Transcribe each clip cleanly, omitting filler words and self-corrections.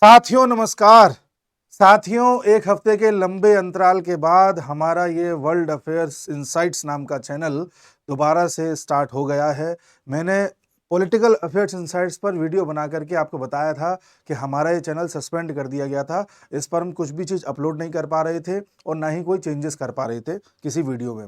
साथियों नमस्कार। साथियों, एक हफ्ते के लंबे अंतराल के बाद हमारा ये वर्ल्ड अफेयर्स इनसाइट्स नाम का चैनल दोबारा से स्टार्ट हो गया है। मैंने पॉलिटिकल अफेयर्स इनसाइट्स पर वीडियो बना करके आपको बताया था कि हमारा ये चैनल सस्पेंड कर दिया गया था। इस पर हम कुछ भी चीज़ अपलोड नहीं कर पा रहे थे और ना ही कोई चेंजेस कर पा रहे थे किसी वीडियो में।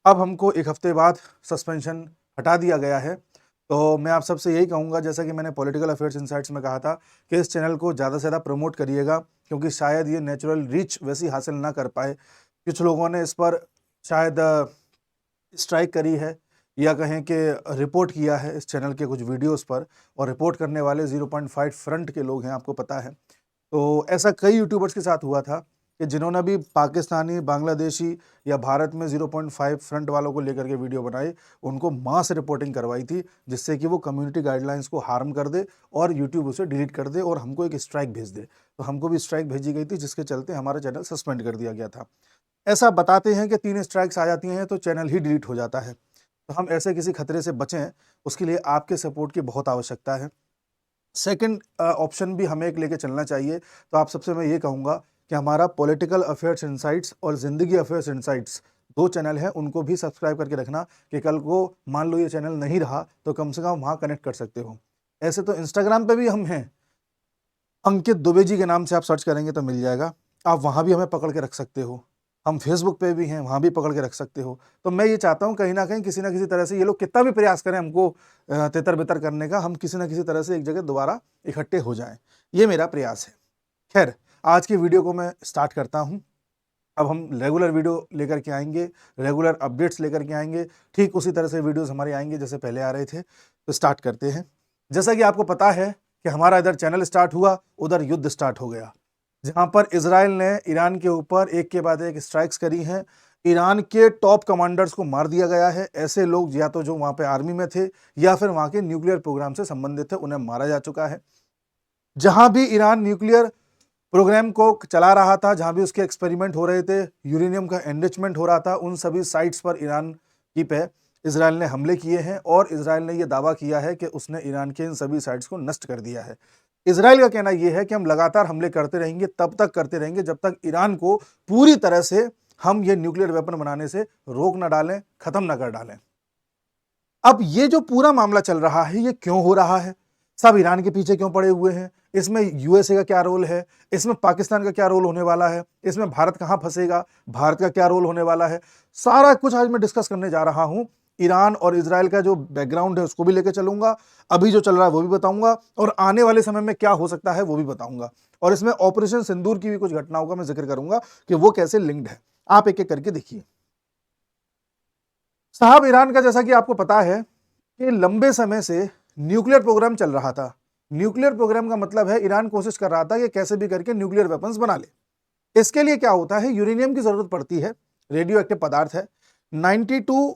अब हमको एक हफ्ते बाद सस्पेंशन हटा दिया गया है। तो मैं आप सबसे यही कहूँगा, जैसा कि मैंने पॉलिटिकल अफेयर्स इनसाइट्स में कहा था, कि इस चैनल को ज़्यादा से ज़्यादा प्रमोट करिएगा, क्योंकि शायद ये नेचुरल रीच वैसी हासिल ना कर पाए। कुछ लोगों ने इस पर शायद स्ट्राइक करी है या कहें कि रिपोर्ट किया है इस चैनल के कुछ वीडियोस पर, और रिपोर्ट करने वाले 0.5 फ्रंट के लोग हैं, आपको पता है। तो ऐसा कई यूट्यूबर्स के साथ हुआ था कि जिन्होंने भी पाकिस्तानी, बांग्लादेशी या भारत में 0.5 फ्रंट वालों को लेकर के वीडियो बनाई, उनको मास रिपोर्टिंग करवाई थी, जिससे कि वो कम्युनिटी गाइडलाइंस को हार्म कर दे और यूट्यूब उसे डिलीट कर दे और हमको एक स्ट्राइक भेज दे। तो हमको भी स्ट्राइक भेजी गई थी, जिसके चलते हमारा चैनल सस्पेंड कर दिया गया था। ऐसा बताते हैं कि 3 स्ट्राइक्स आ जाती हैं तो चैनल ही डिलीट हो जाता है। तो हम ऐसे किसी खतरे से बचें, उसके लिए आपके सपोर्ट की बहुत आवश्यकता है। सेकंड ऑप्शन भी हमें एक लेके चलना चाहिए। तो आप सबसे मैं ये कहूँगा कि हमारा पॉलिटिकल अफेयर्स इनसाइट्स और ज़िंदगी अफेयर्स इनसाइट्स 2 चैनल हैं, उनको भी सब्सक्राइब करके रखना कि कल को मान लो ये चैनल नहीं रहा तो कम से कम वहाँ कनेक्ट कर सकते हो। ऐसे तो इंस्टाग्राम पे भी हम हैं, अंकित दुबे जी के नाम से आप सर्च करेंगे तो मिल जाएगा। आप वहाँ भी हमें पकड़ के रख सकते हो। हम फेसबुक पे भी हैं, वहाँ भी पकड़ के रख सकते हो। तो मैं ये चाहता हूँ कहीं न कहीं किसी न किसी तरह से ये लोग कितना भी प्रयास करें हमको तितर-बितर करने का, हम किसी न किसी तरह से एक जगह दोबारा इकट्ठे हो जाएँ। ये मेरा प्रयास है। खैर, आज की वीडियो को मैं स्टार्ट करता हूँ। अब हम रेगुलर वीडियो लेकर के आएँगे, रेगुलर अपडेट्स लेकर के आएँगे। ठीक उसी तरह से वीडियोज़ हमारे आएँगे जैसे पहले आ रहे थे। तो स्टार्ट करते हैं। जैसा कि आपको पता है कि हमारा इधर चैनल स्टार्ट हुआ, उधर युद्ध स्टार्ट हो गया। जहाँ पर इज़राइल ने ईरान के ऊपर एक के बाद एक स्ट्राइक्स करी हैं। ईरान के टॉप कमांडर्स को मार दिया गया है। ऐसे लोग या तो जो वहाँ पे आर्मी में थे या फिर वहाँ के न्यूक्लियर प्रोग्राम से संबंधित थे, उन्हें मारा जा चुका है। जहाँ भी ईरान न्यूक्लियर प्रोग्राम को चला रहा था, जहाँ भी उसके एक्सपेरिमेंट हो रहे थे, यूरेनियम का एनरिचमेंट हो रहा था, उन सभी साइट्स पर ईरान की पे इज़राइल ने हमले किए हैं और इज़राइल ने यह दावा किया है कि उसने ईरान के इन सभी साइट्स को नष्ट कर दिया है। इज़राइल का कहना यह है कि हम लगातार हमले करते रहेंगे, तब तक करते रहेंगे जब तक ईरान को पूरी तरह से हम ये न्यूक्लियर वेपन बनाने से रोक ना डालें, खत्म ना कर डालें। अब ये जो पूरा मामला चल रहा है, ये क्यों हो रहा है? सब ईरान के पीछे क्यों पड़े हुए हैं? इसमें यूएसए का क्या रोल है? इसमें पाकिस्तान का क्या रोल होने वाला है? इसमें भारत कहाँ फंसेगा? भारत का क्या रोल होने वाला है? सारा कुछ आज मैं डिस्कस करने जा रहा हूँ। ईरान और इज़राइल का जो बैकग्राउंड है उसको भी लेके चलूँगा, अभी जो चल रहा है वो भी बताऊँगा और आने वाले समय में क्या हो सकता है वो भी बताऊँगा। और इसमें ऑपरेशन सिंदूर की भी कुछ घटनाओं का मैं ज़िक्र करूँगा कि वो कैसे लिंक्ड है। आप एक-एक करके देखिए। साहब, ईरान का जैसा कि आपको पता है कि लंबे समय से न्यूक्लियर प्रोग्राम चल रहा था। न्यूक्लियर प्रोग्राम का मतलब है ईरान कोशिश कर रहा था कि कैसे भी करके न्यूक्लियर वेपन्स बना ले। इसके लिए क्या होता है, यूरेनियम की जरूरत पड़ती है, रेडियो एक्टिव पदार्थ है। 92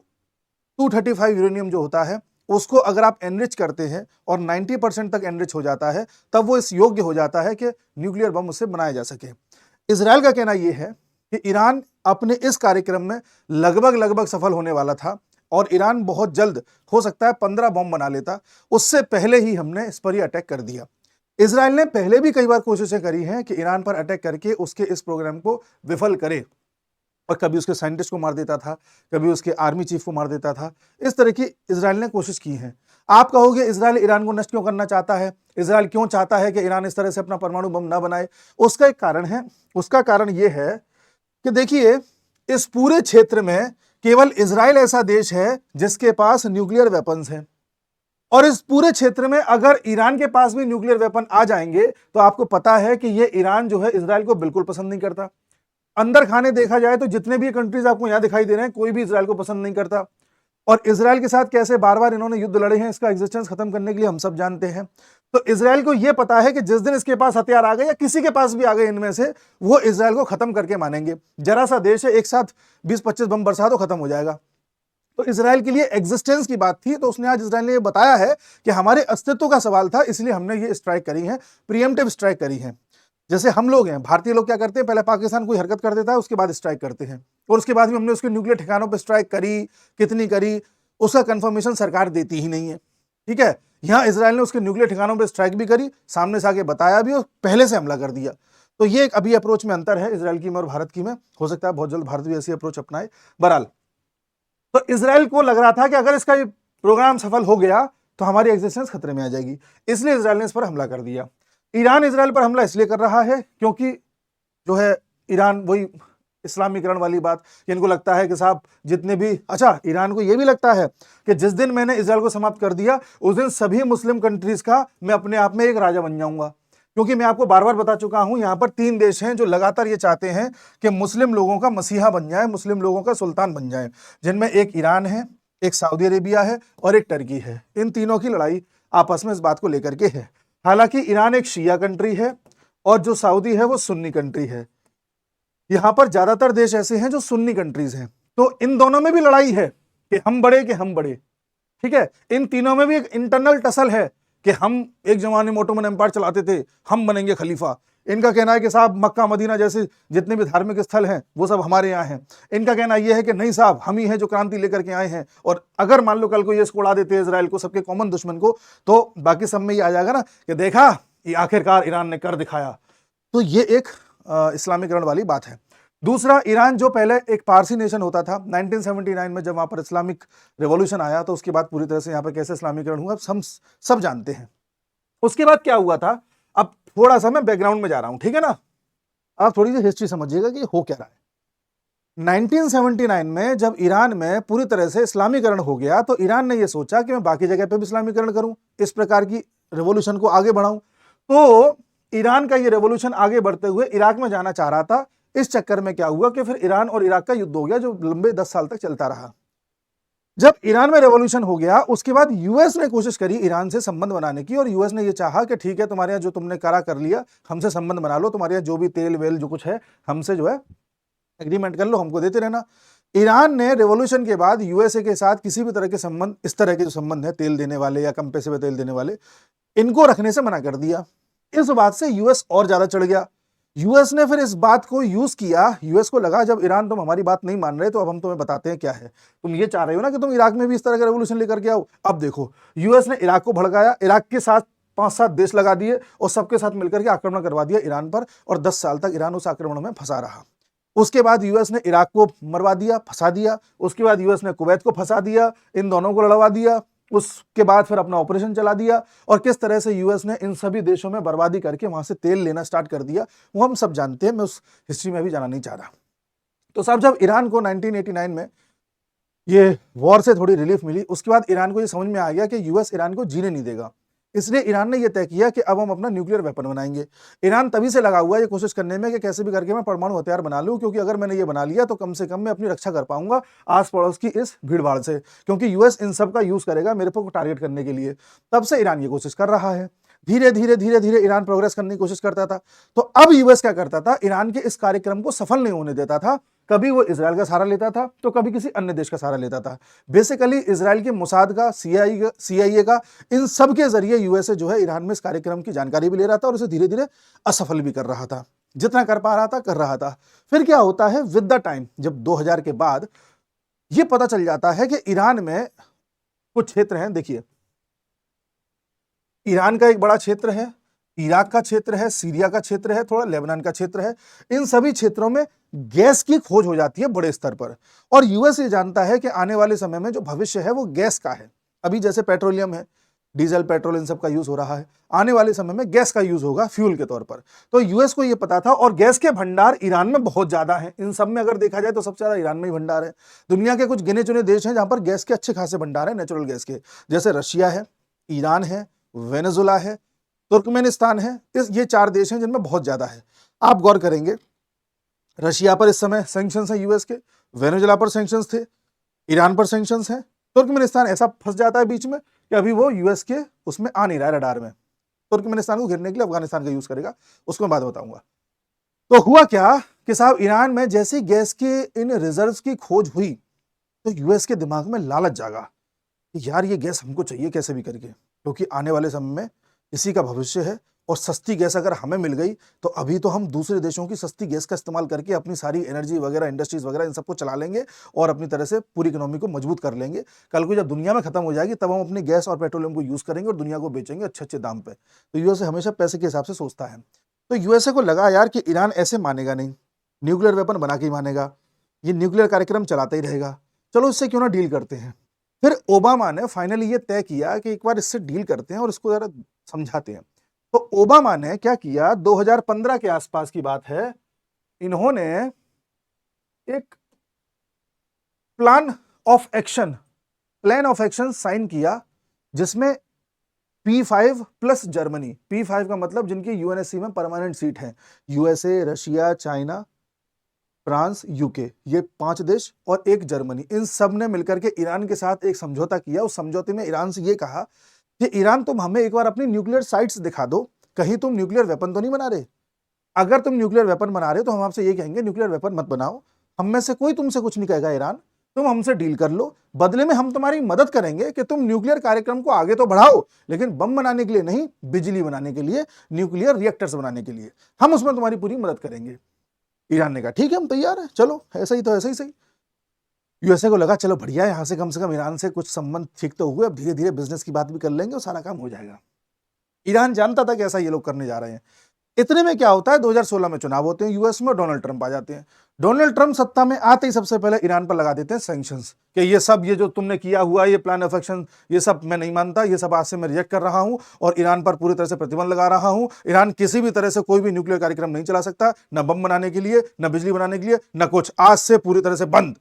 235 यूरेनियम जो होता है, उसको अगर आप एनरिच करते हैं और 90% तक एनरिच हो जाता है, तब वो इस योग्य हो जाता है कि न्यूक्लियर बम उससे बनाया जा सके। इजराइल का कहना यह है कि ईरान अपने इस कार्यक्रम में लगभग लगभग सफल होने वाला था और ईरान बहुत जल्द हो सकता है 15 बम बना लेता। उससे पहले ही हमने इस पर ही अटैक कर दिया। इजराइल ने पहले भी कई बार कोशिशें करी हैं कि ईरान पर अटैक करके उसके इस प्रोग्राम को विफल करे, और कभी उसके साइंटिस्ट को मार देता था, कभी उसके आर्मी चीफ को मार देता था। इस तरह की इजराइल ने कोशिश की है। आप कहोगे इजराइल ईरान को नष्ट क्यों करना चाहता है? इजराइल क्यों चाहता है कि ईरान इस तरह से अपना परमाणु बम ना बनाए? उसका एक कारण है। उसका कारण यह है कि देखिए, इस पूरे क्षेत्र में केवल इजराइल ऐसा देश है जिसके पास न्यूक्लियर वेपन्स हैं, और इस पूरे क्षेत्र में अगर ईरान के पास भी न्यूक्लियर वेपन आ जाएंगे तो आपको पता है कि ये ईरान जो है इजराइल को बिल्कुल पसंद नहीं करता। अंदर खाने देखा जाए तो जितने भी कंट्रीज आपको यहां दिखाई दे रहे हैं, कोई भी इजराइल को पसंद नहीं करता। और इजराइल के साथ कैसे बार बार इन्होंने युद्ध लड़े हैं, इसका एग्जिस्टेंस खत्म करने के लिए हम सब जानते हैं। तो इजराइल को यह पता है कि जिस दिन इसके पास हथियार आ गए या किसी के पास भी आ गए इनमें से, वो इजराइल को खत्म करके मानेंगे। जरा सा देश है, एक साथ 20-25 बम बरसा तो खत्म हो जाएगा। तो इजराइल के लिए एग्जिस्टेंस की बात थी। तो उसने आज इजराइल ने यह बताया है कि हमारे अस्तित्व का सवाल था, इसलिए हमने ये स्ट्राइक करी है, प्रीएम्प्टिव स्ट्राइक करी है। जैसे हम लोग हैं, भारतीय लोग क्या करते हैं, पहले पाकिस्तान कोई हरकत कर देता है, उसके बाद स्ट्राइक करते हैं, और उसके बाद भी हमने उसके न्यूक्लियर ठिकानों पर स्ट्राइक करी, कितनी करी, उसका कंफर्मेशन सरकार देती ही नहीं है। ठीक है, यहाँ इसराइल ने उसके न्यूक्लियर ठिकानों पर स्ट्राइक भी करी, सामने से आके बताया भी और पहले से हमला कर दिया। तो ये एक अभी अप्रोच में अंतर है इसराइल की में और भारत की में। हो सकता है बहुत जल्द भारत भी ऐसी अप्रोच अपनाए। बहरहाल तो इसराइल को लग रहा था कि अगर इसका प्रोग्राम सफल हो गया तो हमारी एग्जिस्टेंस खतरे में आ जाएगी, इसलिए इसराइल ने इस पर हमला कर दिया। ईरान इसराइल पर हमला इसलिए कर रहा है क्योंकि जो है ईरान वही इस्लामीकरण वाली बात, इनको लगता है कि साहब जितने भी, अच्छा ईरान को यह भी लगता है कि जिस दिन मैंने इसराइल को समाप्त कर दिया उस दिन सभी मुस्लिम कंट्रीज का मैं अपने आप में एक राजा बन जाऊंगा। क्योंकि मैं आपको बार बार बता चुका हूं यहां पर 3 देश हैं जो लगातार ये चाहते हैं कि मुस्लिम लोगों का मसीहा बन जाए, मुस्लिम लोगों का सुल्तान बन जाए, जिनमें एक ईरान है, एक सऊदी अरेबिया है और एक टर्की है। इन तीनों की लड़ाई आपस में इस बात को लेकर के है। हालांकि ईरान एक शिया कंट्री है और जो सऊदी है वो सुन्नी कंट्री है। यहां पर ज्यादातर देश ऐसे हैं जो सुन्नी कंट्रीज हैं। तो इन दोनों में भी लड़ाई है कि हम बड़े, ठीक है। इन तीनों में भी एक इंटरनल टसल है कि हम एक जमाने में ओटोमन एम्पायर चलाते थे, हम बनेंगे खलीफा। इनका कहना है कि साहब मक्का मदीना जैसे जितने भी धार्मिक स्थल हैं वो सब हमारे यहाँ हैं। इनका कहना यह है कि नहीं साहब हम ही हैं जो क्रांति लेकर के आए हैं, और अगर मान लो कल को ये इसको उड़ा देते हैं इजराइल को, सबके कॉमन दुश्मन को, तो बाकी सब में ये आ जाएगा ना कि देखा ये आखिरकार ईरान ने कर दिखाया। तो ये एक इस्लामीकरण वाली बात है। दूसरा, ईरान जो पहले एक पारसी नेशन होता था, 1979 में जब वहां पर इस्लामिक रेवोल्यूशन आया तो उसके बाद पूरी तरह से यहाँ पर कैसे इस्लामीकरण हुआ हम सब जानते हैं। उसके बाद क्या हुआ था, अब थोड़ा सा मैं बैकग्राउंड में जा रहा हूं, ठीक है ना। आप थोड़ी सी हिस्ट्री समझिएगा कि हो क्या रहा है। 1979 में जब ईरान में पूरी तरह से इस्लामीकरण हो गया तो ईरान ने यह सोचा कि मैं बाकी जगह पे भी इस्लामीकरण करूं, इस प्रकार की रेवोल्यूशन को आगे बढ़ाऊं। तो ईरान का ये रेवोल्यूशन आगे बढ़ते हुए इराक में जाना चाह रहा था। इस चक्कर में क्या हुआ कि फिर ईरान और इराक का युद्ध हो गया जो लंबे 10 साल तक चलता रहा। जब ईरान में रेवोल्यूशन हो गया उसके बाद यूएस ने कोशिश करी ईरान से संबंध बनाने की, और यूएस ने यह चाहा कि ठीक है तुम्हारे यहाँ जो तुमने कर लिया हमसे संबंध बना लो, तुम्हारे यहाँ जो भी तेल वेल जो कुछ है हमसे जो है एग्रीमेंट कर लो, हमको देते रहना। ईरान ने रेवोल्यूशन के बाद यूएसए के साथ किसी भी तरह के संबंध, इस तरह के जो संबंध है तेल देने वाले या कम पैसे में तेल देने वाले, इनको रखने से मना कर दिया। इस बात से यूएस और ज्यादा चढ़ गया। यूएस ने फिर इस बात को यूज किया। यूएस को लगा जब ईरान तुम हमारी बात नहीं मान रहे तो अब हम तुम्हें बताते हैं क्या है। तुम ये चाह रहे हो ना कि तुम इराक में भी इस तरह का रेवोल्यूशन लेकर के आओ। अब देखो यूएस ने इराक को भड़काया, इराक के साथ 5-7 देश लगा दिए और सबके साथ मिलकर के आक्रमण करवा दिया ईरान पर, और 10 साल तक ईरान उस आक्रमण में फंसा रहा। उसके बाद यूएस ने इराक को मरवा दिया, फंसा दिया। उसके बाद यूएस ने कुवैत को फंसा दिया, इन दोनों को लड़वा दिया। उसके बाद फिर अपना ऑपरेशन चला दिया, और किस तरह से यूएस ने इन सभी देशों में बर्बादी करके वहां से तेल लेना स्टार्ट कर दिया वो हम सब जानते हैं। मैं उस हिस्ट्री में भी जाना नहीं चाह रहा। तो साहब जब ईरान को 1989 में ये वॉर से थोड़ी रिलीफ मिली, उसके बाद ईरान को ये समझ में आ गया कि यूएस ईरान को जीने नहीं देगा। इसलिए ईरान ने यह तय किया कि अब हम अपना न्यूक्लियर वेपन बनाएंगे। ईरान तभी से लगा हुआ है ये कोशिश करने में कि कैसे भी करके मैं परमाणु हथियार बना लूं, क्योंकि अगर मैंने ये बना लिया तो कम से कम मैं अपनी रक्षा कर पाऊंगा आस पड़ोस की इस भीड़ भाड़ से, क्योंकि यूएस इन सब का यूज करेगा मेरे को टारगेट करने के लिए। तब से ईरान ये कोशिश कर रहा है। धीरे धीरे ईरान प्रोग्रेस करने की कोशिश करता था। तो अब यूएस क्या करता था, ईरान के इस कार्यक्रम को सफल नहीं होने देता था। कभी वो इजराइल का सहारा लेता था तो कभी किसी अन्य देश का सहारा लेता था। बेसिकली इजराइल के मोसाद का, सीआईए का, इन सब के जरिए यूएसए जो है ईरान में इस कार्यक्रम की जानकारी भी ले रहा था और उसे धीरे धीरे असफल भी कर रहा था। जितना कर पा रहा था कर रहा था। फिर क्या होता है, विद द टाइम जब 2000 के बाद यह पता चल जाता है कि ईरान में कुछ क्षेत्र हैं। देखिए ईरान का एक बड़ा क्षेत्र है, इराक का क्षेत्र है, सीरिया का क्षेत्र है, थोड़ा लेबनान का क्षेत्र है। इन सभी क्षेत्रों में गैस की खोज हो जाती है बड़े स्तर पर, और यूएस ये जानता है कि आने वाले समय में जो भविष्य है वो गैस का है। अभी जैसे पेट्रोलियम है, डीजल पेट्रोल इन सब का यूज हो रहा है, आने वाले समय में गैस का यूज होगा फ्यूल के तौर पर। तो यूएस को ये पता था, और गैस के भंडार ईरान में बहुत ज्यादा है। इन सब में अगर देखा जाए तो सबसे ज्यादा ईरान में ही भंडार है। दुनिया के कुछ गिने चुने देश हैं जहां पर गैस के अच्छे खासे भंडार है, नेचुरल गैस के, जैसे रशिया है, ईरान है, वेनेजुला है, तुर्कमेनिस्तान है। ये 4 देश हैं जिनमें बहुत ज्यादा है। आप गौर करेंगे रशिया पर इस समय सैंक्शंस हैं यूएस के, वेनेजुला पर सैंक्शंस थे, ईरान पर सैंक्शंस हैं। तुर्कमेनिस्तान ऐसा फंस जाता है बीच में कि अभी वो यूएस के उसमें आ नहीं रहा है रडार में। तुर्कमेनिस्तान को घेरने के लिए अफगानिस्तान का यूज करेगा, उसको मैं बाद बताऊंगा। तो हुआ क्या कि साहब ईरान में जैसी गैस के इन रिजर्व्स की खोज हुई तो यूएस के दिमाग में लालच जागा कि यार ये गैस हमको चाहिए कैसे भी करके, क्योंकि आने वाले समय में इसी का भविष्य है और सस्ती गैस अगर हमें मिल गई तो अभी तो हम दूसरे देशों की सस्ती गैस का इस्तेमाल करके अपनी सारी एनर्जी वगैरह, इंडस्ट्रीज वगैरह इन सबको चला लेंगे और अपनी तरह से पूरी इकोनॉमी को मजबूत कर लेंगे। कल को जब दुनिया में खत्म हो जाएगी तब हम अपनी गैस और पेट्रोलियम को यूज करेंगे और दुनिया को बेचेंगे अच्छे अच्छे दाम पे। तो यूएसए हमेशा पैसे के हिसाब से सोचता है। तो यूएसए को लगा यार कि ईरान ऐसे मानेगा नहीं, न्यूक्लियर वेपन बना के ही मानेगा, ये न्यूक्लियर कार्यक्रम चलाता ही रहेगा, चलो इससे क्यों ना डील करते हैं। फिर ओबामा ने फाइनली ये तय किया कि एक बार इससे डील करते हैं और इसको जरा समझाते हैं। तो ओबामा ने क्या किया, 2015 के आसपास की बात है, इन्होंने एक प्लान ऑफ एक्शन साइन किया जिसमें P5 प्लस जर्मनी, P5 का मतलब जिनकी यूएनएससी में परमानेंट सीट है, USA, Russia, China, France, UK, ये 5 देश और एक जर्मनी, इन सब ने मिलकर के ईरान के साथ एक समझौता किया। उस समझौते में ईरान से ये कहा कि ईरान तुम हमें एक बार अपनी न्यूक्लियर साइट्स दिखा दो, कहीं तुम न्यूक्लियर वेपन तो नहीं बना रहे। अगर तुम न्यूक्लियर वेपन बना रहे हो तो हम आपसे ये कहेंगे न्यूक्लियर वेपन मत बनाओ, हम में से कोई तुमसे कुछ नहीं कहेगा ईरान, तुम हमसे डील कर लो, बदले में हम तुम्हारी मदद करेंगे कि तुम न्यूक्लियर कार्यक्रम को आगे तो बढ़ाओ, लेकिन बम बनाने के लिए नहीं, बिजली बनाने के लिए, न्यूक्लियर रिएक्टर्स बनाने के लिए हम उसमें तुम्हारी पूरी मदद करेंगे। ईरान ने कहा ठीक है हम तैयार हैं, चलो ऐसा ही तो ऐसा ही सही। यूएसए को लगा चलो बढ़िया है, यहां से कम ईरान से कुछ संबंध ठीक तो हुए, अब धीरे धीरे बिजनेस की बात भी कर लेंगे और सारा काम हो जाएगा। ईरान जानता था कि ऐसा ये लोग करने जा रहे हैं। इतने में क्या होता है, 2016 में चुनाव होते हैं यूएस में, डोनाल्ड ट्रंप आ जाते हैं। डोनाल्ड ट्रंप सत्ता में आते ही सबसे पहले ईरान पर लगा देते हैं सैंक्शंस कि ये जो तुमने किया हुआ ये प्लान ऑफ एक्शन, ये सब मैं नहीं मानता, ये सब आज से मैं रिजेक्ट कर रहा हूं और ईरान पर पूरी तरह से प्रतिबंध लगा रहा हूं। ईरान किसी भी तरह से कोई भी न्यूक्लियर कार्यक्रम नहीं चला सकता, न बम बनाने के लिए, न बिजली बनाने के लिए, न कुछ, आज से पूरी तरह से बंद।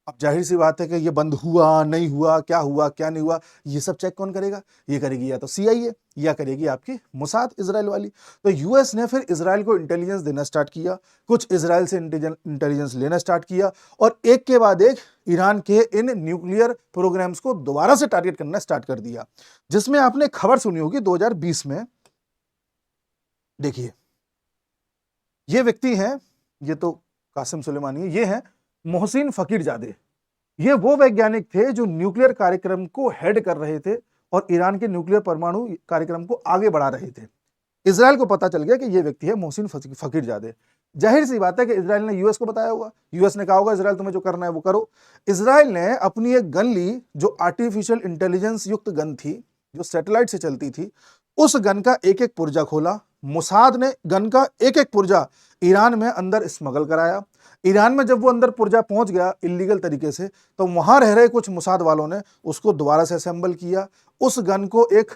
अब जाहिर सी बात है कि ये बंद हुआ नहीं हुआ, क्या नहीं हुआ, ये सब चेक कौन करेगा, ये करेगी या तो सीआईए या करेगी आपकी मोसाद इजराइल वाली। तो यूएस ने फिर इजराइल को इंटेलिजेंस देना स्टार्ट किया, कुछ इजराइल से इंटेलिजेंस लेना स्टार्ट किया और एक के बाद एक ईरान के इन न्यूक्लियर प्रोग्राम्स को दोबारा से टारगेट करना स्टार्ट कर दिया। जिसमें आपने खबर सुनी होगी 2020 में, देखिए ये व्यक्ति हैं, ये तो कासिम सुलेमानी है, ये हैं मोहसिन फकीरजादे। ये वो वैज्ञानिक थे जो न्यूक्लियर कार्यक्रम को हेड कर रहे थे और ईरान के न्यूक्लियर परमाणु कार्यक्रम को आगे बढ़ा रहे थे। इजराइल को पता चल गया कि ये व्यक्ति है मोहसिन फकीरजादे। जाहिर सी बात है कि इजराइल ने यूएस को बताया होगा, यूएस ने कहा होगा इजराइल तुम्हें जो करना है वो करो। इजराइल ने अपनी एक गन ली जो आर्टिफिशियल इंटेलिजेंस युक्त गन थी, जो सैटेलाइट से चलती थी। उस गन का एक एक पुर्जा खोला, मोसाद ने गन का एक एक पुर्जा ईरान में अंदर स्मगल कराया। ईरान में जब वो अंदर पुर्जा पहुंच गया इलीगल तरीके से, तो वहां रह रहे कुछ मोसाद वालों ने उसको दोबारा से असेंबल किया। उस गन को एक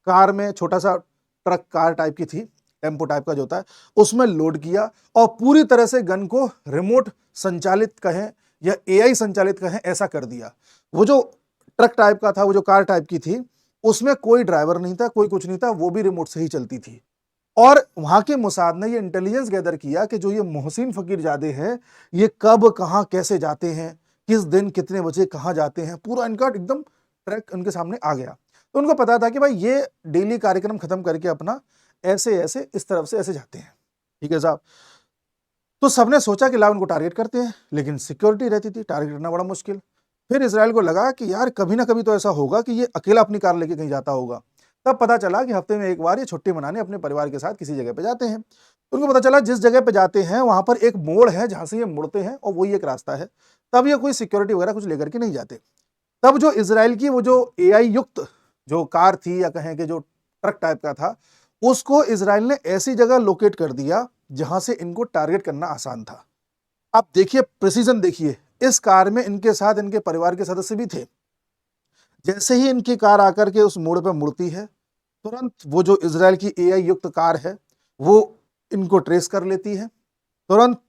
कार में, छोटा सा ट्रक कार टाइप की थी, टेम्पो टाइप का जो होता है, उसमें लोड किया और पूरी तरह से गन को रिमोट संचालित कहें या एआई संचालित कहें, ऐसा कर दिया। वो जो ट्रक टाइप का था, वो जो कार टाइप की थी, उसमें कोई ड्राइवर नहीं था, कोई कुछ नहीं था, वो भी रिमोट से ही चलती थी। और वहां के मोसाद ने ये इंटेलिजेंस गैदर किया कि जो ये मोहसिन फकीरजादे हैं, ये कब कहां कैसे जाते हैं, किस दिन कितने बजे कहां जाते हैं, पूरा इनका एकदम ट्रैक उनके सामने आ गया। तो उनको पता था कि भाई ये डेली कार्यक्रम खत्म करके अपना ऐसे ऐसे इस तरफ से ऐसे जाते हैं, ठीक है साहब। तो सबने सोचा कि ला उनको टारगेट करते हैं, लेकिन सिक्योरिटी रहती थी, टारगेट करना बड़ा मुश्किल। फिर इसराइल को लगा कि यार कभी ना कभी तो ऐसा होगा कि ये अकेला अपनी कार लेके कहीं जाता होगा। तब पता चला कि हफ्ते में एक बार ये छुट्टी मनाने अपने परिवार के साथ किसी जगह पे जाते हैं। उनको पता चला जिस जगह पे जाते हैं वहां पर एक मोड़ है जहां से ये मुड़ते हैं और वही एक रास्ता है। तब ये कोई सिक्योरिटी वगैरह कुछ लेकर के नहीं जाते। तब जो इजराइल की वो जो एआई युक्त जो कार थी या कहें कि जो ट्रक टाइप का था, उसको इजराइल ने ऐसी जगह लोकेट कर दिया जहां से इनको टारगेट करना आसान था। आप देखिए प्रिसीजन, देखिए इस कार में इनके साथ इनके परिवार के सदस्य भी थे। जैसे ही इनकी कार आकर के उस मोड़ पर मुड़ती है, तुरंत वो जो इजराइल की एआई युक्त कार है वो इनको ट्रेस कर लेती है। तुरंत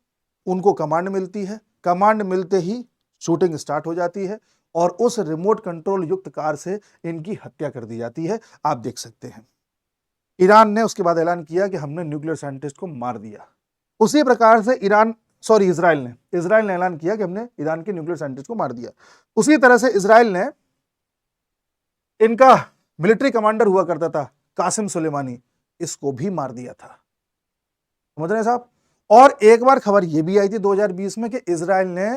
उनको कमांड मिलती है, कमांड मिलते ही शूटिंग स्टार्ट हो जाती है और उस रिमोट कंट्रोल युक्त कार से इनकी हत्या कर दी जाती है। आप देख सकते हैं ईरान ने उसके बाद ऐलान किया कि हमने न्यूक्लियर साइंटिस्ट को मार दिया। उसी प्रकार से इजराइल ने ऐलान किया कि हमने ईरान के न्यूक्लियर साइंटिस्ट को मार दिया। उसी तरह से इजराइल ने, इनका मिलिट्री कमांडर हुआ करता था कासिम सुलेमानी, इसको भी मार दिया था। समझ रहे हैं साहब। और एक बार खबर यह भी आई थी 2020 में कि इजराइल ने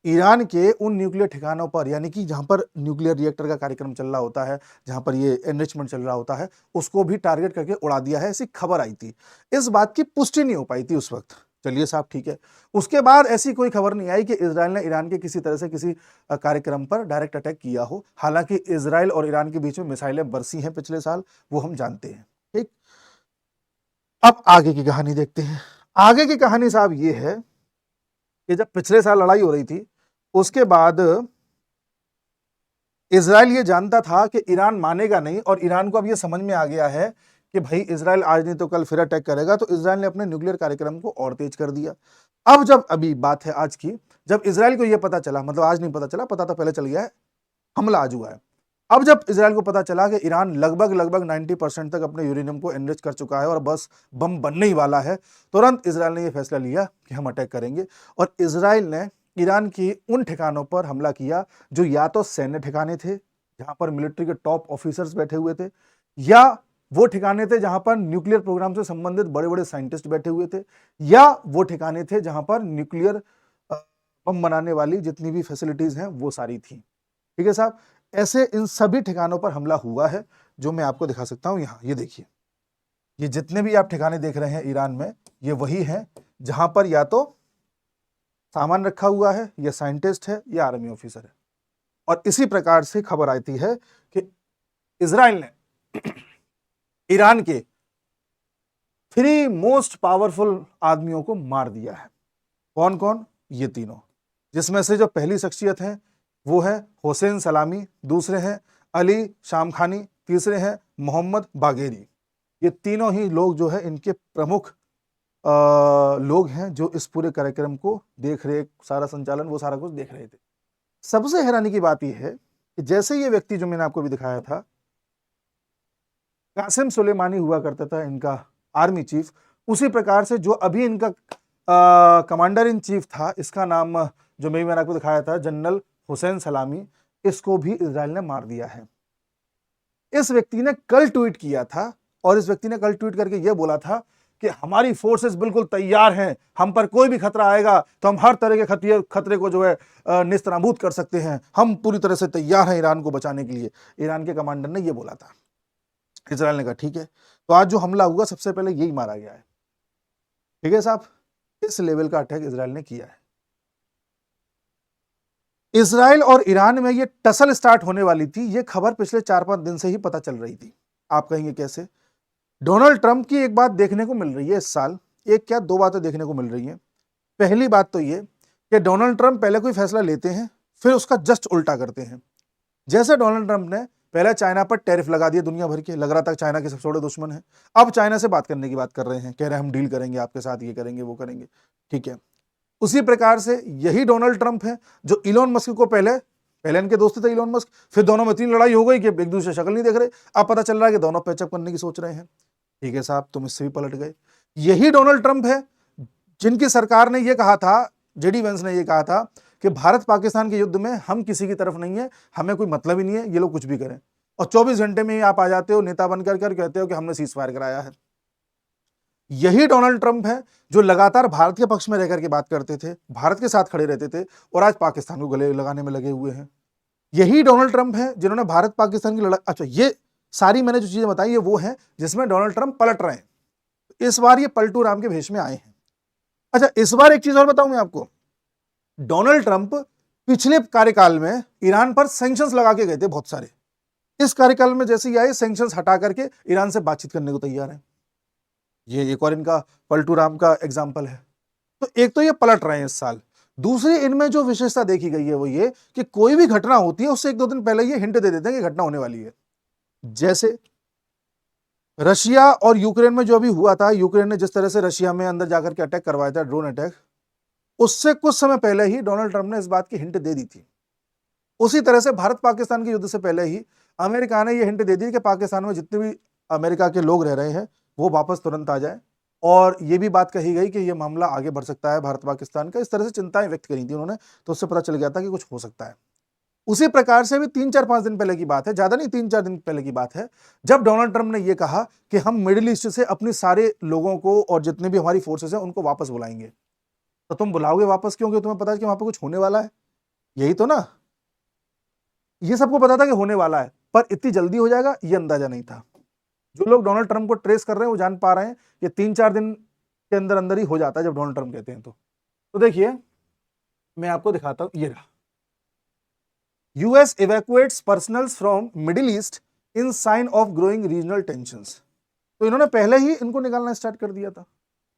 ईरान के उन न्यूक्लियर ठिकानों पर, यानी कि जहां पर न्यूक्लियर रिएक्टर का कार्यक्रम चल रहा होता है, जहां पर ये एनरिचमेंट चल रहा होता है, उसको भी टारगेट करके उड़ा दिया है, ऐसी खबर आई थी। इस बात की पुष्टि नहीं हो पाई थी उस वक्त। चलिए साहब ठीक है। उसके बाद ऐसी कोई खबर नहीं आई कि इजराइल ने ईरान के किसी तरह से किसी कार्यक्रम पर डायरेक्ट अटैक किया हो। हालांकि इजराइल और ईरान के बीच में मिसाइलें बरसी हैं पिछले साल, वो हम जानते हैं। ठीक, अब आगे की कहानी देखते हैं। आगे की कहानी साहब ये है कि जब पिछले साल लड़ाई हो रही थी, उसके बाद इजराइल ये जानता था कि ईरान मानेगा नहीं, और ईरान को अब ये समझ में आ गया है कि भाई इजराइल आज नहीं तो कल फिर अटैक करेगा, तो इजराइल ने अपने न्यूक्लियर कार्यक्रम को और तेज कर दिया। अब जब अभी बात है आज की, जब इजराइल को यह पता चला, मतलब आज नहीं पता चला, पता तो पहले चल गया है, हमला आज हुआ है। अब जब इजराइल को पता चला कि ईरान लगभग 90% तक अपने यूरेनियम को एनरिच कर चुका है और बस बम बनने ही वाला है, तुरंत इजराइल ने यह फैसला लिया कि हम अटैक करेंगे। और इजराइल ने ईरान की उन ठिकानों पर हमला किया जो या तो सैन्य ठिकाने थे, जहां पर मिलिट्री के टॉप ऑफिसर्स बैठे हुए थे, या वो ठिकाने थे जहां पर न्यूक्लियर प्रोग्राम से संबंधित बड़े बड़े साइंटिस्ट बैठे हुए थे, या वो ठिकाने थे जहां पर न्यूक्लियर बम बनाने वाली जितनी भी फैसिलिटीज हैं वो सारी थी। ठीक है साहब, ऐसे इन सभी ठिकानों पर हमला हुआ है, जो मैं आपको दिखा सकता हूं। यहां ये देखिए, ये जितने भी आप ठिकाने देख रहे हैं ईरान में, ये वही हैं जहां पर या तो सामान रखा हुआ है, या साइंटिस्ट है, या आर्मी ऑफिसर है। और इसी प्रकार से खबर आती है कि इजराइल ने ईरान के 3 मोस्ट पावरफुल आदमियों को मार दिया है। कौन कौन? ये तीनों, जिसमें से जो पहली शख्सियत है वो है हुसैन सलामी, दूसरे हैं अली शामखानी, तीसरे हैं मोहम्मद बागेरी। ये तीनों ही लोग जो है इनके प्रमुख लोग हैं, जो इस पूरे कार्यक्रम को देख रेख, सारा संचालन, वो सारा कुछ देख रहे थे। सबसे हैरानी की बात यह है कि जैसे ये व्यक्ति जो मैंने आपको भी दिखाया था, कासिम सुलेमानी हुआ करता था इनका आर्मी चीफ, उसी प्रकार से जो अभी इनका कमांडर इन चीफ था, इसका नाम जो मैंने आपको दिखाया था, जनरल हुसैन सलामी, इसको भी इजराइल ने मार दिया है। इस व्यक्ति ने कल ट्वीट किया था, और इस व्यक्ति ने कल ट्वीट करके यह बोला था कि हमारी फोर्सेस बिल्कुल तैयार हैं, हम पर कोई भी खतरा आएगा तो हम हर तरह के खतरे को जो है निस्तनाबूद कर सकते हैं, हम पूरी तरह से तैयार हैं ईरान को बचाने के लिए। ईरान के कमांडर ने यह बोला था। इजराइल ने कहा ठीक है, तो आज जो हमला हुआ सबसे पहले यही मारा गया है। ठीक है साहब, इस लेवल का अटैक इजराइल ने किया है। इजराइल और ईरान में ये टसल स्टार्ट होने वाली थी, ये खबर पिछले 4-5 दिन से ही पता चल रही थी। आप कहेंगे कैसे? डोनाल्ड ट्रंप की एक बात देखने को मिल रही है इस साल, एक क्या दो बातें देखने को मिल रही हैं। पहली बात तो ये कि डोनाल्ड ट्रंप पहले कोई फैसला लेते हैं, फिर उसका जस्ट उल्टा करते हैं। जैसे डोनाल्ड ट्रंप ने पहले चाइना पर टैरिफ लगा दिए दुनिया भर के, लग रहा था चाइना के सबसे बड़े दुश्मन है, अब चाइना से बात करने की बात कर रहे हैं, कह रहे हैं हम डील करेंगे आपके साथ, ये करेंगे वो करेंगे। ठीक है, उसी प्रकार से यही डोनाल्ड ट्रंप है जो इलोन मस्क को पहले इनके दोस्त थे इलोन मस्क, फिर दोनों में इतनी लड़ाई हो गई कि एक दूसरे शक्ल नहीं देख रहे, अब पता चल रहा है कि दोनों पैचअप करने की सोच रहे हैं। ठीक है साहब, तुम इससे भी पलट गए। यही डोनाल्ड ट्रंप है जिनकी सरकार ने यह कहा था, जेडी वेंस ने यह कहा था कि भारत पाकिस्तान के युद्ध में हम किसी की तरफ नहीं है, हमें कोई मतलब ही नहीं है, ये लोग कुछ भी करें, और 24 घंटे में ही आप आ जाते हो नेता बनकर कहते हो कि हमने सीज फायर कराया है। यही डोनाल्ड ट्रंप है जो लगातार भारत के पक्ष में रहकर के बात करते थे, भारत के साथ खड़े रहते थे, और आज पाकिस्तान को गले लगाने में लगे हुए हैं। यही डोनाल्ड ट्रंप है जिन्होंने भारत पाकिस्तान की लड़ाई, अच्छा ये सारी मैंने जो चीजें बताई ये वो हैं जिसमें डोनाल्ड ट्रंप पलट रहे हैं। इस बार ये पलटू राम के भेष में आए हैं। अच्छा, इस बार एक चीज और बताऊं मैं आपको, डोनाल्ड ट्रंप पिछले कार्यकाल में ईरान पर सैंक्शंस लगा के गए थे बहुत सारे, इस कार्यकाल में जैसे ही आए सैंक्शंस हटा करके ईरान से बातचीत करने को तैयार है। ये एक और इनका पलटू राम का एग्जाम्पल है। तो एक तो ये पलट रहे हैं इस साल, दूसरी इनमें जो विशेषता देखी गई है वो ये कि कोई भी घटना होती है उससे 1-2 दिन पहले ये हिंट दे देते हैं कि घटना होने वाली है। जैसे रशिया और यूक्रेन में जो अभी हुआ था, यूक्रेन ने जिस तरह से रशिया में अंदर जाकर के अटैक करवाया था, ड्रोन अटैक, उससे कुछ समय पहले ही डोनाल्ड ट्रंप ने इस बात की हिंट दे दी थी। उसी तरह से भारत पाकिस्तान के युद्ध से पहले ही अमेरिका ने यह हिंट दे दी कि पाकिस्तान में जितने भी अमेरिका के लोग रह रहे हैं वो वापस तुरंत आ जाए, और ये भी बात कही गई कि यह मामला आगे बढ़ सकता है भारत पाकिस्तान का, इस तरह से चिंताएं व्यक्त करी थी उन्होंने, तो उससे पता चल गया था कि कुछ हो सकता है। उसी प्रकार से भी 3-4-5 दिन पहले की बात है, ज्यादा नहीं 3-4 दिन पहले की बात है, जब डोनाल्ड ट्रंप ने यह कहा कि हम मिडिल ईस्ट से अपने सारे लोगों को और जितने भी हमारी फोर्सेस हैं उनको वापस बुलाएंगे। तो तुम बुलाओगे वापस क्योंकि तुम्हें पता है कि वहां पर कुछ होने वाला है। यही तो ना, ये सबको पता था कि होने वाला है, पर इतनी जल्दी हो जाएगा ये अंदाजा नहीं था। जो लोग डोनाल्ड ट्रंप को ट्रेस कर रहे हैं वो जान पा रहे हैं कि 3-4 दिन के अंदर अंदर ही हो जाता है जब डोनाल्ड ट्रंप कहते हैं तो देखिए मैं आपको दिखाता हूं, ये रहा, US evacuates personnels from Middle East in sign of growing regional tensions. तो इन्होंने पहले ही इनको निकालना स्टार्ट कर दिया था,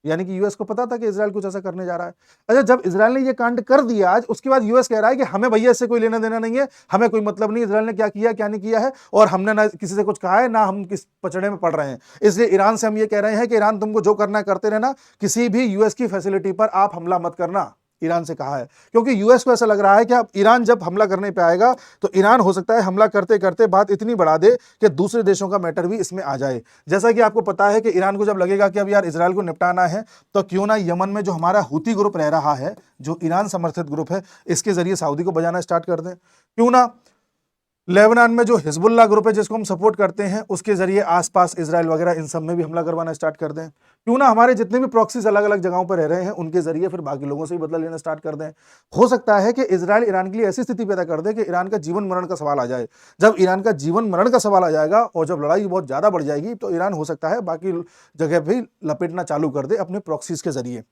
यानी कि यूएस को पता था कि इजराइल कुछ ऐसा करने जा रहा है। अच्छा, जब इजराइल ने ये कांड कर दिया आज, उसके बाद यूएस कह रहा है कि हमें भैया इससे कोई लेना देना नहीं है, हमें कोई मतलब नहीं इजराइल ने क्या किया क्या नहीं किया है, और हमने ना किसी से कुछ कहा है ना हम किस पचड़े में पड़ रहे हैं। इसलिए ईरान से हम ये कह रहे हैं कि ईरान तुमको जो करना है करते रहना, किसी भी यूएस की फैसिलिटी पर आप हमला मत करना, ईरान से कहा है। क्योंकि यूएस को ऐसा लग रहा है कि अब ईरान जब हमला करने पे आएगा तो ईरान हो सकता है हमला करते करते बात इतनी बढ़ा दे कि दूसरे देशों का मैटर भी इसमें आ जाए। जैसा कि आपको पता है कि ईरान को जब लगेगा कि अब यार इजराइल को निपटाना है, तो क्यों ना यमन में जो हमारा हूती ग्रुप रह रहा है, जो ईरान समर्थित ग्रुप है, इसके जरिए सऊदी को बजाना स्टार्ट कर दें। क्यों ना लेबनान में जो हिजबुल्लाह ग्रुप है जिसको हम सपोर्ट करते हैं, उसके जरिए आसपास इजराइल वगैरह इन सब में भी हमला करवाना स्टार्ट कर दें। क्यों ना हमारे जितने भी प्रॉक्सीज अलग अलग जगहों पर रह रहे हैं उनके जरिए फिर बाकी लोगों से भी बदला लेना स्टार्ट कर दें। हो सकता है कि इजराइल ईरान के लिए ऐसी स्थिति पैदा कर दे कि ईरान का जीवन मरण का सवाल आ जाए। जब ईरान का जीवन मरण का सवाल आ जाएगा और जब लड़ाई बहुत ज्यादा बढ़ जाएगी तो ईरान हो सकता है बाकी जगह भी लपेटना चालू कर दे अपने प्रॉक्सीज के जरिए।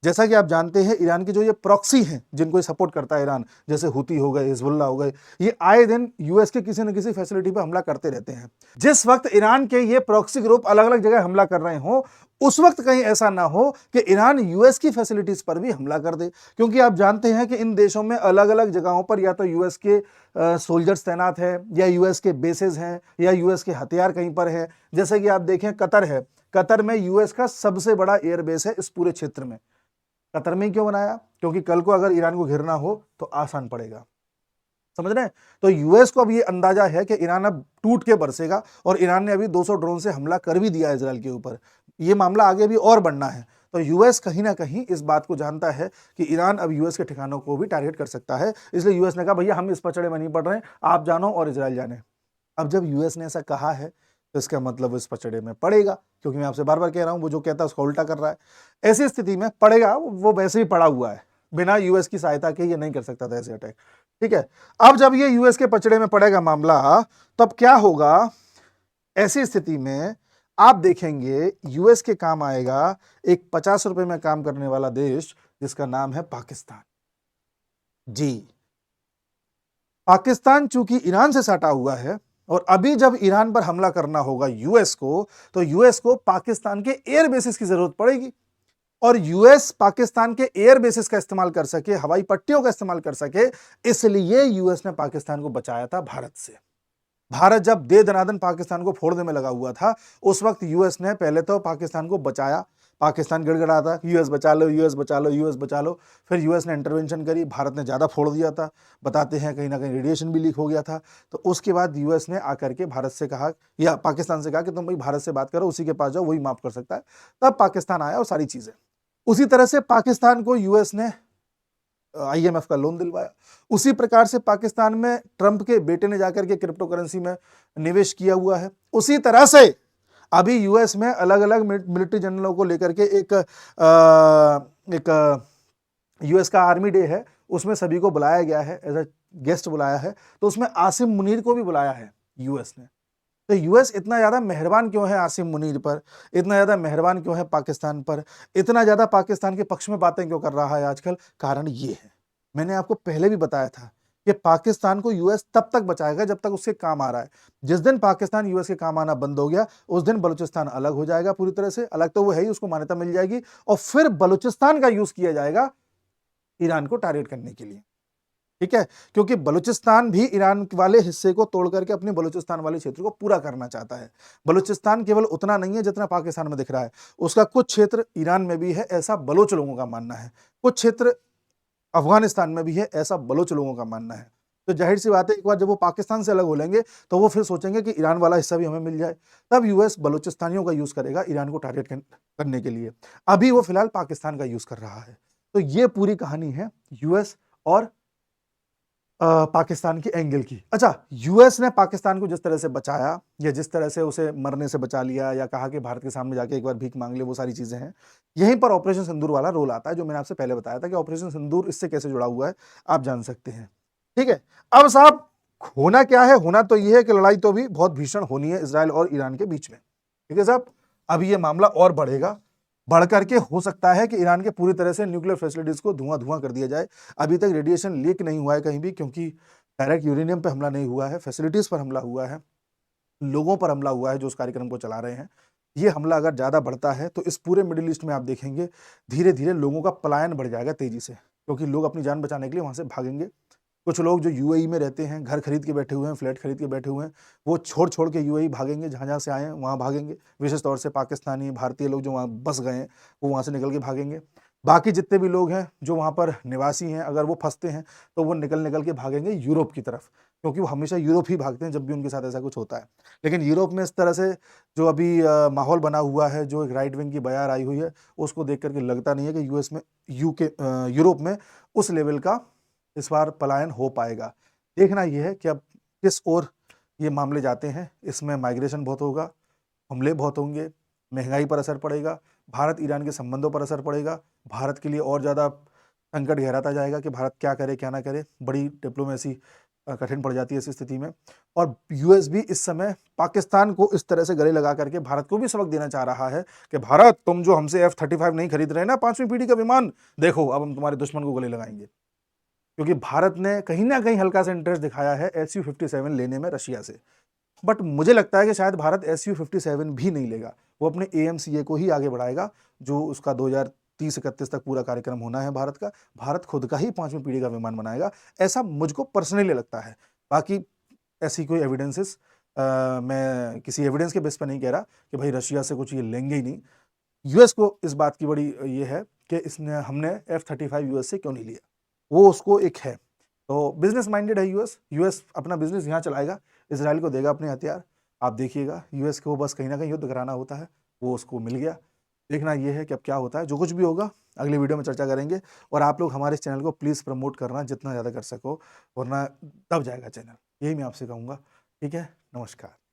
जैसा कि आप जानते हैं ईरान के जो ये प्रॉक्सी हैं जिनको सपोर्ट करता है ईरान, जैसे हुती हो गए, हिजबुल्लाह हो गए, ये आए दिन यूएस के किसी न किसी फैसिलिटी पर हमला करते रहते हैं। जिस वक्त ईरान के ये प्रॉक्सी ग्रुप अलग अलग जगह हमला कर रहे हो, उस वक्त कहीं ऐसा ना हो कि ईरान यूएस की फैसिलिटीज पर भी हमला कर दे। क्योंकि आप जानते हैं कि इन देशों में अलग अलग जगहों पर या तो यूएस के सोल्जर्स तैनात है, या यूएस के बेसेस हैं, या यूएस के हथियार कहीं पर है। जैसे कि आप देखें कतर है, कतर में यूएस का सबसे बड़ा एयरबेस है इस पूरे क्षेत्र में। कतर में ही क्यों बनाया? क्योंकि कल को अगर ईरान को घेरना हो तो आसान पड़ेगा, समझ रहे हैं? तो यूएस को अब ये अंदाजा है कि ईरान अब टूट के बरसेगा, और ईरान ने अभी 200 ड्रोन से हमला कर भी दिया इजराइल के ऊपर। ये मामला आगे भी और बढ़ना है। तो यूएस कहीं ना कहीं इस बात को जानता है कि ईरान अब यूएस के ठिकानों को भी टारगेट कर सकता है, इसलिए यूएस ने कहा भैया हम इस पचड़े में नहीं पड़ रहे हैं, आप जानो और इजराइल जाने। अब जब यूएस ने ऐसा कहा है तो इसका मतलब वो इस पचड़े में पड़ेगा, क्योंकि मैं आपसे बार बार कह रहा हूं वो जो कहता है उसको उल्टा कर रहा है। ऐसी स्थिति में पड़ेगा, वो वैसे ही पड़ा हुआ है, बिना यूएस की सहायता के ये नहीं कर सकता था ऐसे अटैक। ठीक है, अब जब ये यूएस के पचड़े में पड़ेगा मामला, तब क्या होगा? ऐसी स्थिति में आप देखेंगे यूएस के काम आएगा एक 50 रुपए में काम करने वाला देश जिसका नाम है पाकिस्तान। जी, पाकिस्तान चूंकि ईरान से सटा हुआ है, और अभी जब ईरान पर हमला करना होगा यूएस को, तो यूएस को पाकिस्तान के एयर बेसिस की जरूरत पड़ेगी, और यूएस पाकिस्तान के एयर बेसिस का इस्तेमाल कर सके, हवाई पट्टियों का इस्तेमाल कर सके, इसलिए यूएस ने पाकिस्तान को बचाया था भारत से। भारत जब दे दनादन पाकिस्तान को फोड़ने में लगा हुआ था, उस वक्त यूएस ने पहले तो पाकिस्तान को बचाया। पाकिस्तान गिड़गिड़ा था, यूएस बचा लो, यूएस बचा लो, यूएस बचा लो। फिर यूएस ने इंटरवेंशन करी, भारत ने ज़्यादा फोड़ दिया था, बताते हैं कहीं ना कहीं रेडिएशन भी लीक हो गया था। तो उसके बाद यूएस ने आकर के भारत से कहा, या पाकिस्तान से कहा कि तुम भाई भारत से बात करो, उसी के पास जाओ, वही माफ कर सकता है। तब पाकिस्तान आया और सारी चीज़ें। उसी तरह से पाकिस्तान को यूएस ने आईएमएफ का लोन दिलवाया। उसी प्रकार से पाकिस्तान में ट्रंप के बेटे ने जाकर के क्रिप्टो करेंसी में निवेश किया हुआ है। उसी तरह से अभी यूएस में अलग अलग मिलिट्री जनरलों को लेकर के एक यूएस का आर्मी डे है, उसमें सभी को बुलाया गया है, एज अ गेस्ट बुलाया है। तो उसमें आसिम मुनीर को भी बुलाया है यूएस ने। तो यूएस इतना ज्यादा मेहरबान क्यों है आसिम मुनीर पर, इतना ज्यादा मेहरबान क्यों है पाकिस्तान पर, इतना ज्यादा पाकिस्तान के पक्ष में बातें क्यों कर रहा है आजकल? कारण ये है, मैंने आपको पहले भी बताया था कि पाकिस्तान को यूएस तब तक बचाएगा जब तक उसके काम आ रहा है। जिस दिन पाकिस्तान यूएस के काम आना बंद हो गया, उस दिन बलूचिस्तान अलग हो जाएगा पूरी तरह से। अलग तो वो है ही, उसको मान्यता मिल जाएगी, और फिर बलूचिस्तान का यूज किया जाएगा ईरान को टारगेट करने के लिए। ठीक है, क्योंकि बलूचिस्तान भी ईरान वाले हिस्से को तोड़ करके अपने बलूचिस्तान वाले क्षेत्र को पूरा करना चाहता है। बलूचिस्तान केवल उतना नहीं है जितना पाकिस्तान में दिख रहा है, उसका कुछ क्षेत्र ईरान में भी है, ऐसा बलोच लोगों का मानना है। कुछ क्षेत्र अफगानिस्तान में भी है, ऐसा बलोच लोगों का मानना है। तो जाहिर सी बात है, एक बार जब वो पाकिस्तान से अलग हो लेंगे तो वो फिर सोचेंगे कि ईरान वाला हिस्सा भी हमें मिल जाए। तब यूएस बलूचिस्तानियों का यूज करेगा ईरान को टारगेट करने के लिए। अभी वो फिलहाल पाकिस्तान का यूज कर रहा है। तो ये पूरी कहानी है यूएस और पाकिस्तान की एंगल की। अच्छा, यूएस ने पाकिस्तान को जिस तरह से बचाया, या जिस तरह से उसे मरने से बचा लिया, या कहा कि भारत के सामने जाके एक बार भीख मांग ले, वो सारी चीजें हैं। यहीं पर ऑपरेशन सिंदूर वाला रोल आता है, जो मैंने आपसे पहले बताया था कि ऑपरेशन सिंदूर इससे कैसे जुड़ा हुआ है, आप जान सकते हैं। ठीक है। अब साहब होना क्या है, होना तो ये है कि लड़ाई तो भी बहुत भीषण होनी है इजराइल और ईरान के बीच में। ठीक है साहब, अभी ये मामला और बढ़ेगा, बढ़ करके हो सकता है कि ईरान के पूरी तरह से न्यूक्लियर फैसिलिटीज को धुआं धुआं कर दिया जाए। अभी तक रेडिएशन लीक नहीं हुआ है कहीं भी, क्योंकि डायरेक्ट यूरेनियम पे हमला नहीं हुआ है, फैसिलिटीज पर हमला हुआ है, लोगों पर हमला हुआ है जो उस कार्यक्रम को चला रहे हैं। ये हमला अगर ज़्यादा बढ़ता है तो इस पूरे मिडिल ईस्ट में आप देखेंगे धीरे धीरे लोगों का पलायन बढ़ जाएगा तेजी से, क्योंकि लोग अपनी जान बचाने के लिए वहां से भागेंगे। कुछ लोग जो यूएई में रहते हैं, घर खरीद के बैठे हुए हैं, फ्लैट खरीद के बैठे हुए हैं, वो छोड़ छोड़ के यूएई भागेंगे, जहाँ जहाँ से आए हैं वहाँ भागेंगे। विशेष तौर से पाकिस्तानी भारतीय लोग जो वहाँ बस गए हैं वो वहाँ से निकल के भागेंगे। बाकी जितने भी लोग हैं जो वहाँ पर निवासी हैं, अगर वो फंसते हैं तो वो निकल निकल के भागेंगे यूरोप की तरफ, क्योंकि वो हमेशा यूरोप ही भागते हैं जब भी उनके साथ ऐसा कुछ होता है। लेकिन यूरोप में इस तरह से जो अभी माहौल बना हुआ है, जो एक राइट विंग की बयार आई हुई है, उसको देख करके लगता नहीं है कि यूएस में यूरोप में उस लेवल का इस बार पलायन हो पाएगा। देखना यह है कि अब किस ओर ये मामले जाते हैं। इसमें माइग्रेशन बहुत होगा, हमले बहुत होंगे, महंगाई पर असर पड़ेगा, भारत ईरान के संबंधों पर असर पड़ेगा, भारत के लिए और ज़्यादा संकट गहराता जाएगा कि भारत क्या करे क्या ना करे। बड़ी डिप्लोमेसी कठिन पड़ जाती है इस स्थिति में। और यूएस भी इस समय पाकिस्तान को इस तरह से गले लगा करके भारत को भी सबक देना चाह रहा है कि भारत, तुम जो हमसे F-35 नहीं खरीद रहे ना, 5वीं पीढ़ी का विमान, देखो अब हम तुम्हारे दुश्मन को गले लगाएंगे। क्योंकि भारत ने कहीं ना कहीं हल्का सा इंटरेस्ट दिखाया है Su-57 लेने में रशिया से। बट मुझे लगता है कि शायद भारत Su-57 भी नहीं लेगा, वो अपने AMCA को ही आगे बढ़ाएगा, जो उसका 2030-31 तक पूरा कार्यक्रम होना है भारत का। भारत खुद का ही 5वीं पीढ़ी का विमान बनाएगा, ऐसा मुझको पर्सनली लगता है। बाकी ऐसी कोई एविडेंसेस, मैं किसी एविडेंस के बेस पर नहीं कह रहा कि भाई रशिया से कुछ ये लेंगे ही नहीं। यूएस को इस बात की बड़ी ये है कि इसने हमने F-35 यूएस से क्यों नहीं लिया, वो उसको एक है। तो बिजनेस माइंडेड है यूएस। यूएस अपना बिजनेस यहाँ चलाएगा, इसराइल को देगा अपने हथियार। आप देखिएगा यूएस को बस कहीं ना कहीं युद्ध कराना होता है, वो उसको मिल गया। देखना ये है कि अब क्या होता है। जो कुछ भी होगा अगली वीडियो में चर्चा करेंगे। और आप लोग हमारे इस चैनल को प्लीज़ प्रमोट करना जितना ज़्यादा कर सको, वरना दब जाएगा चैनल, यही मैं आपसे कहूँगा। ठीक है, नमस्कार।